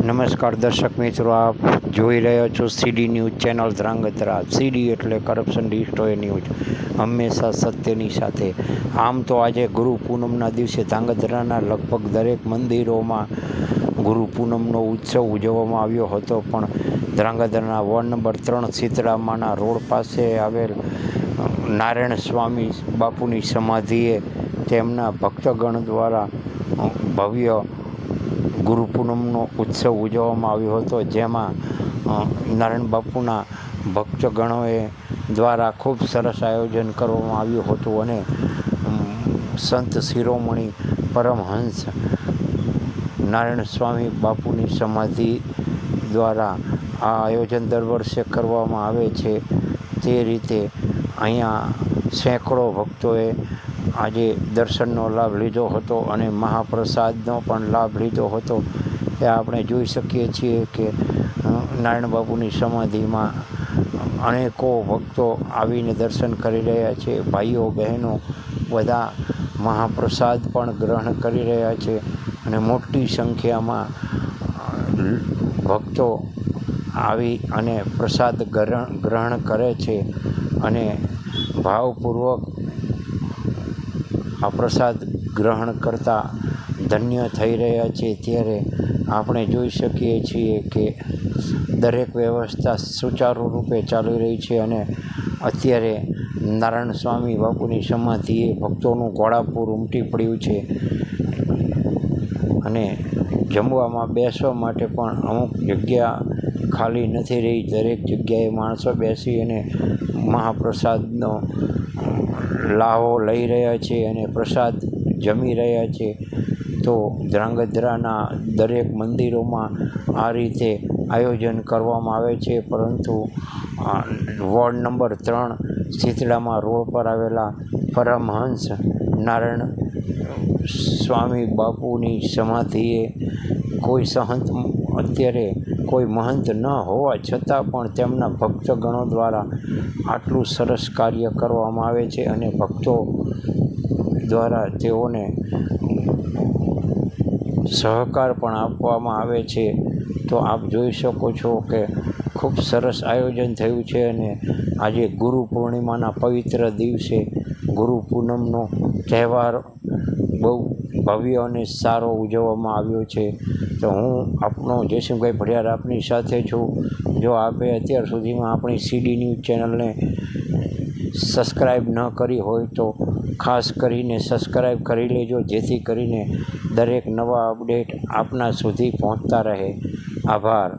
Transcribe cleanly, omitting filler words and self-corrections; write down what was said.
નમસ્કાર દર્શક મિત્રો, આપ જોઈ રહ્યા છો સીડી ન્યૂઝ ચેનલ ધ્રાંગધ્રા. સીડી એટલે કરપ્શન ડિસ્ટ્રોય ન્યૂઝ, હંમેશા સત્યની સાથે. આમ તો આજે ગુરુ પૂનમના દિવસે ધ્રાંગધ્રાના લગભગ દરેક મંદિરોમાં ગુરુ પૂનમનો ઉત્સવ ઉજવવામાં આવ્યો હતો, પણ ધ્રાંગધ્રાના વોર્ડ નંબર 3 શીતળામાના રોડ પાસે આવેલ નારાયણ સ્વામી બાપુની સમાધિએ તેમના ભક્તગણ દ્વારા ભવ્ય ગુરુ પૂનમનો ઉત્સવ ઉજવવામાં આવ્યો હતો, જેમાં નારાયણ બાપુના ભક્તગણોએ દ્વારા ખૂબ સરસ આયોજન કરવામાં આવ્યું હતું અને સંત શિરોમણી પરમહંસ નારાયણ સ્વામી બાપુની સમાધિ દ્વારા આ આયોજન દર વર્ષે કરવામાં આવે છે. તે રીતે અહીંયા સેંકડો ભક્તોએ આજે દર્શનનો લાભ લીધો હતો અને મહાપ્રસાદનો પણ લાભ લીધો હતો. એ આપણે જોઈ શકીએ છીએ કે નારાયણ બાપુની સમાધિમાં અનેકો ભક્તો આવીને દર્શન કરી રહ્યા છે. ભાઈઓ બહેનો બધા મહાપ્રસાદ પણ ગ્રહણ કરી રહ્યા છે અને મોટી સંખ્યામાં ભક્તો આવી અને પ્રસાદ ગ્રહણ કરે છે અને ભાવપૂર્વક આ પ્રસાદ ગ્રહણ કરતા ધન્ય થઈ રહ્યા છે. ત્યારે આપણે જોઈ શકીએ છીએ કે દરેક વ્યવસ્થા સુચારુ રૂપે ચાલી રહી છે અને અત્યારે નારાયણ સ્વામી બાપુની સમાધિએ ભક્તોનું ઘોડાપૂર ઉમટી પડ્યું છે અને જમવામાં બેસવા માટે પણ અમુક જગ્યા ખાલી નથી રહી. દરેક જગ્યાએ માણસો બેસી અને મહાપ્રસાદનો લાહો લઈ રહ્યા છે અને પ્રસાદ જમી રહ્યા છે. તો ધ્રાંગધ્રાના દરેક મંદિરોમાં આ રીતે આયોજન કરવામાં આવે છે, પરંતુ વોર્ડ નંબર 3 શીતળામા રોડ પર આવેલા પરમહંસ નારાયણ સ્વામી બાપુની સમાધિએ અત્યારે કોઈ મહંત ન હોવા છતાં પણ તેમના ભક્તગણો દ્વારા આટલું સરસ કાર્ય કરવામાં આવે છે અને ભક્તો દ્વારા તેઓને સહકાર પણ આપવામાં આવે છે. તો આપ જોઈ શકો છો કે ખૂબ સરસ આયોજન થયું છે અને આજે ગુરુ પૂર્ણિમાના પવિત્ર દિવસે ગુરુ પૂનમનો તહેવાર બહુ ભવ્ય અને સારો ઉજવવામાં આવ્યો છે. તો હું આપનો જયસિંહભાઈ ભડિયાર આપની સાથે છું. જો આપે અત્યાર સુધીમાં આપણી સીડી ન્યૂઝ ચેનલને સબસ્ક્રાઈબ ન કરી હોય તો ખાસ કરીને સબસ્ક્રાઈબ કરી લેજો, જેથી કરીને દરેક નવા અપડેટ આપના સુધી પહોંચતા રહે. આભાર.